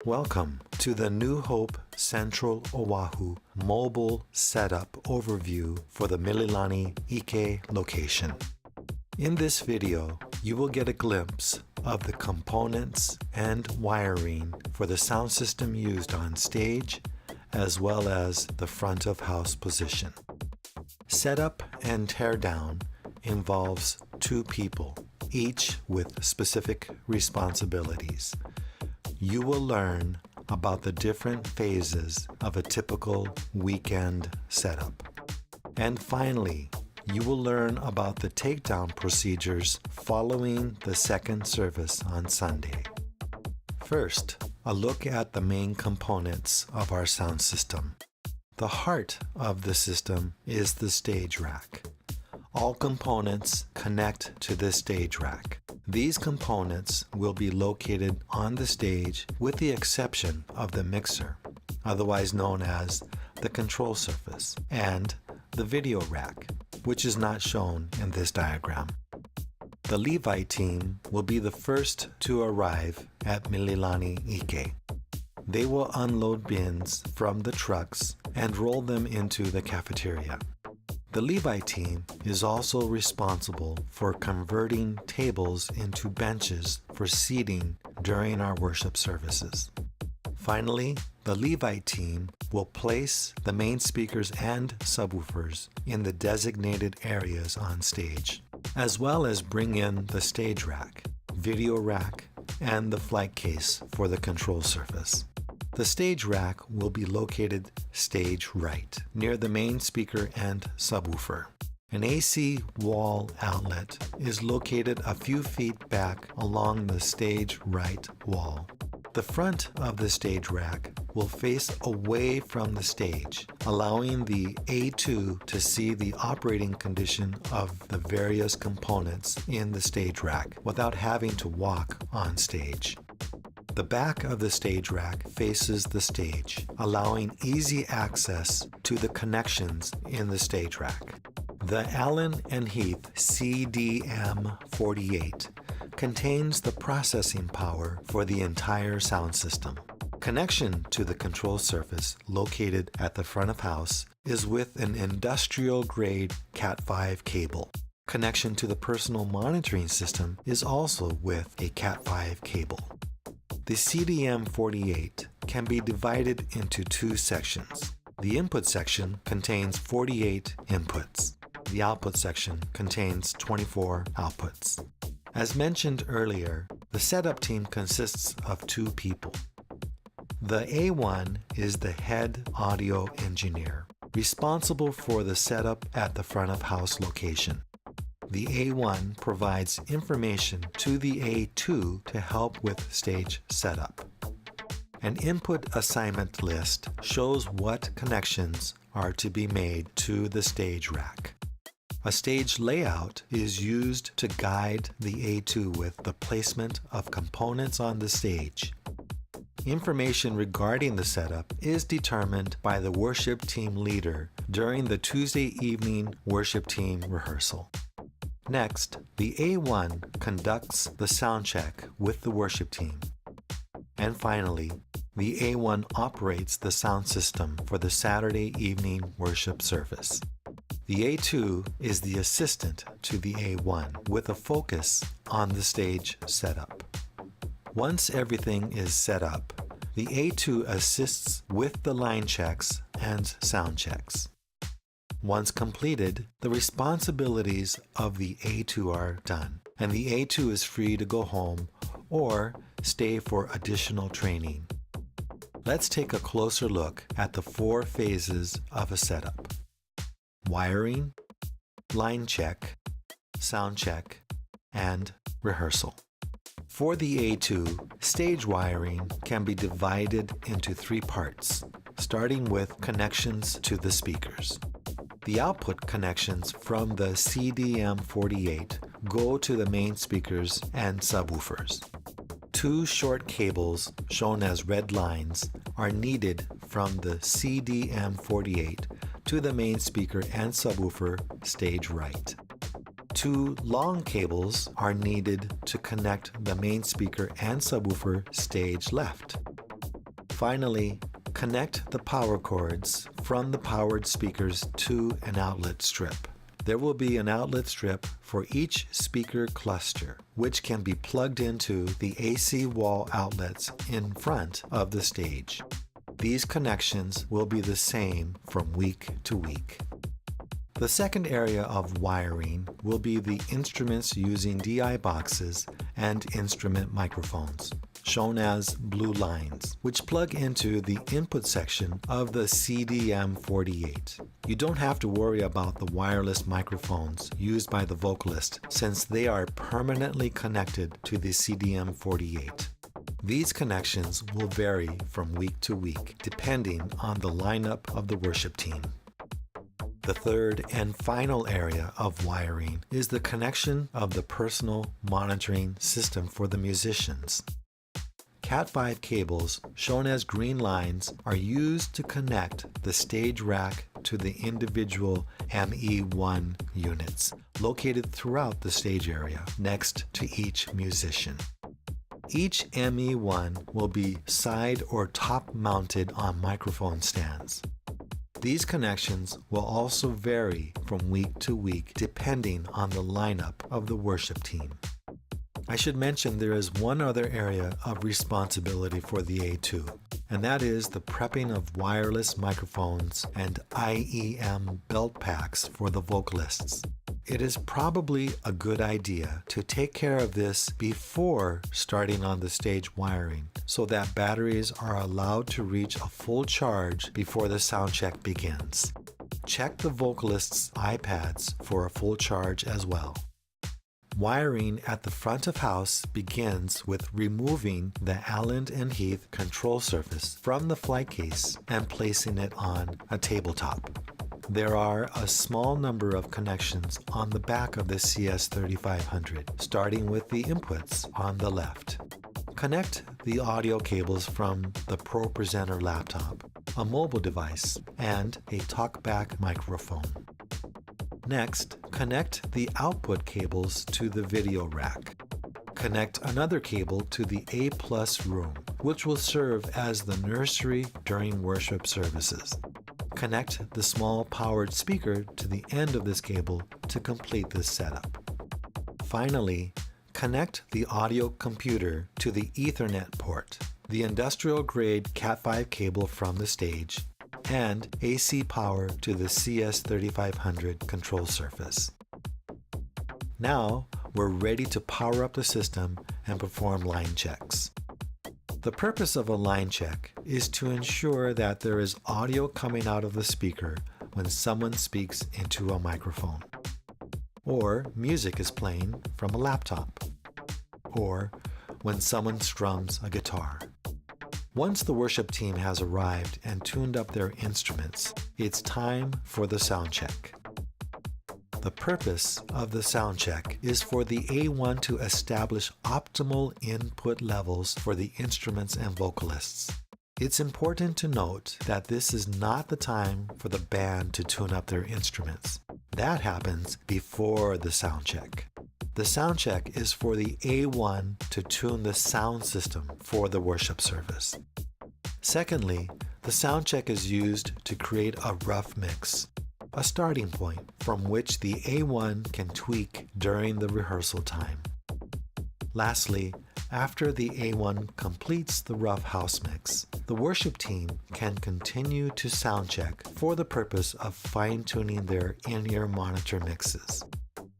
Welcome to the New Hope Central Oahu mobile setup overview for the Mililani Ike location. In this video, you will get a glimpse of the components and wiring for the sound system used on stage, as well as the front of house position. Setup and teardown involves two people, each with specific responsibilities. You will learn about the different phases of a typical weekend setup. And finally, you will learn about the takedown procedures following the second service on Sunday. First, a look at the main components of our sound system. The heart of the system is the stage rack. All components connect to this stage rack. These components will be located on the stage with the exception of the mixer, otherwise known as the control surface, and the video rack, which is not shown in this diagram. The Levi team will be the first to arrive at Mililani Ike. They will unload bins from the trucks and roll them into the cafeteria. The Levi team is also responsible for converting tables into benches for seating during our worship services. Finally, the Levi team will place the main speakers and subwoofers in the designated areas on stage, as well as bring in the stage rack, video rack, and the flight case for the control surface. The stage rack will be located stage right, near the main speaker and subwoofer. An AC wall outlet is located a few feet back along the stage right wall. The front of the stage rack will face away from the stage, allowing the A2 to see the operating condition of the various components in the stage rack without having to walk on stage. The back of the stage rack faces the stage, allowing easy access to the connections in the stage rack. The Allen & Heath CDM48 contains the processing power for the entire sound system. Connection to the control surface located at the front of house is with an industrial-grade Cat5 cable. Connection to the personal monitoring system is also with a Cat5 cable. The CDM48 can be divided into two sections. The input section contains 48 inputs. The output section contains 24 outputs. As mentioned earlier, the setup team consists of two people. The A1 is the head audio engineer, responsible for the setup at the front of house location. The A1 provides information to the A2 to help with stage setup. An input assignment list shows what connections are to be made to the stage rack. A stage layout is used to guide the A2 with the placement of components on the stage. Information regarding the setup is determined by the worship team leader during the Tuesday evening worship team rehearsal. Next, the A1 conducts the sound check with the worship team. And finally, the A1 operates the sound system for the Saturday evening worship service. The A2 is the assistant to the A1 with a focus on the stage setup. Once everything is set up, the A2 assists with the line checks and sound checks. Once completed, the responsibilities of the A2 are done, and the A2 is free to go home or stay for additional training. Let's take a closer look at the four phases of a setup: wiring, line check, sound check, and rehearsal. For the A2, stage wiring can be divided into three parts, starting with connections to the speakers. The output connections from the CDM48 go to the main speakers and subwoofers. Two short cables, shown as red lines, are needed from the CDM48 to the main speaker and subwoofer stage right. Two long cables are needed to connect the main speaker and subwoofer stage left. Finally, connect the power cords from the powered speakers to an outlet strip. There will be an outlet strip for each speaker cluster, which can be plugged into the AC wall outlets in front of the stage. These connections will be the same from week to week. The second area of wiring will be the instruments using DI boxes and instrument microphones, shown as blue lines, which plug into the input section of the CDM48. You don't have to worry about the wireless microphones used by the vocalist since they are permanently connected to the CDM48. These connections will vary from week to week depending on the lineup of the worship team. The third and final area of wiring is the connection of the personal monitoring system for the musicians. Cat5 cables, shown as green lines, are used to connect the stage rack to the individual ME1 units located throughout the stage area next to each musician. Each ME1 will be side or top mounted on microphone stands. These connections will also vary from week to week depending on the lineup of the worship team. I should mention there is one other area of responsibility for the A2, and that is the prepping of wireless microphones and IEM belt packs for the vocalists. It is probably a good idea to take care of this before starting on the stage wiring so that batteries are allowed to reach a full charge before the sound check begins. Check the vocalists' iPads for a full charge as well. Wiring at the front of house begins with removing the Allen and Heath control surface from the flight case and placing it on a tabletop. There are a small number of connections on the back of the CS3500, starting with the inputs on the left. Connect the audio cables from the Pro Presenter laptop, a mobile device, and a talkback microphone. Next, connect the output cables to the video rack. Connect another cable to the A+ room, which will serve as the nursery during worship services. Connect the small powered speaker to the end of this cable to complete this setup. Finally, connect the audio computer to the Ethernet port, the industrial-grade Cat5 cable from the stage, and AC power to the CS3500 control surface. Now, we're ready to power up the system and perform line checks. The purpose of a line check is to ensure that there is audio coming out of the speaker when someone speaks into a microphone, or music is playing from a laptop, or when someone strums a guitar. Once the worship team has arrived and tuned up their instruments, it's time for the sound check. The purpose of the sound check is for the A1 to establish optimal input levels for the instruments and vocalists. It's important to note that this is not the time for the band to tune up their instruments. That happens before the sound check. The sound check is for the A1 to tune the sound system for the worship service. Secondly, the sound check is used to create a rough mix, a starting point from which the A1 can tweak during the rehearsal time. Lastly, after the A1 completes the rough house mix, the worship team can continue to sound check for the purpose of fine-tuning their in-ear monitor mixes.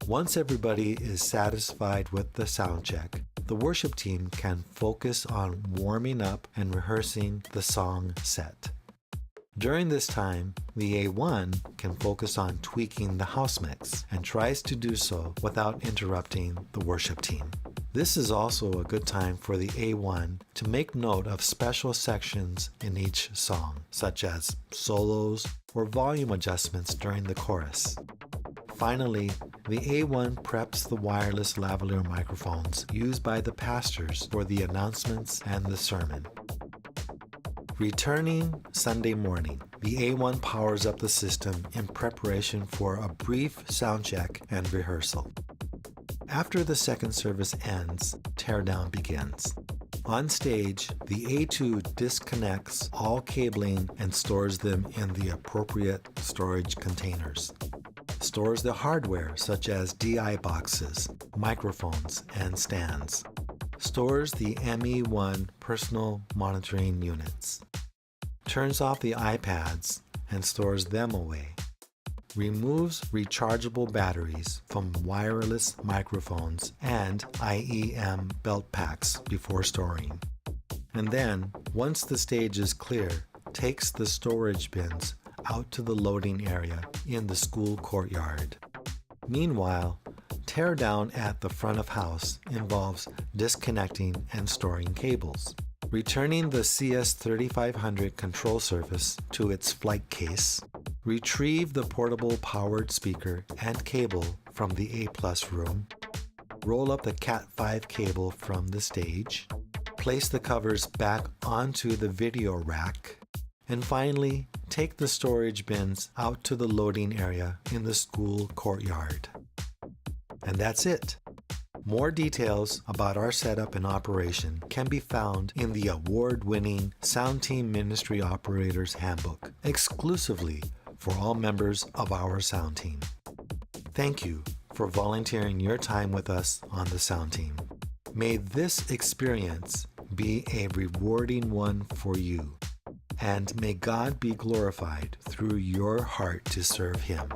Once everybody is satisfied with the sound check, the worship team can focus on warming up and rehearsing the song set. During this time, the A1 can focus on tweaking the house mix and tries to do so without interrupting the worship team. This is also a good time for the A1 to make note of special sections in each song, such as solos or volume adjustments during the chorus. Finally, the A1 preps the wireless lavalier microphones used by the pastors for the announcements and the sermon. Returning Sunday morning, the A1 powers up the system in preparation for a brief sound check and rehearsal. After the second service ends, teardown begins. On stage, the A2 disconnects all cabling and stores them in the appropriate storage containers. Stores the hardware such as DI boxes, microphones, and stands. Stores the ME1 personal monitoring units. Turns off the iPads and stores them away. Removes rechargeable batteries from wireless microphones and IEM belt packs before storing. And then, once the stage is clear, takes the storage bins out to the loading area in the school courtyard. Meanwhile, teardown at the front of house involves disconnecting and storing cables. Returning the CS3500 control surface to its flight case. Retrieve the portable powered speaker and cable from the A+ room. Roll up the Cat5 cable from the stage. Place the covers back onto the video rack. And finally, take the storage bins out to the loading area in the school courtyard. And that's it. More details about our setup and operation can be found in the award-winning Sound Team Ministry Operators Handbook, exclusively for all members of our sound team. Thank you for volunteering your time with us on the sound team. May this experience be a rewarding one for you, and may God be glorified through your heart to serve Him.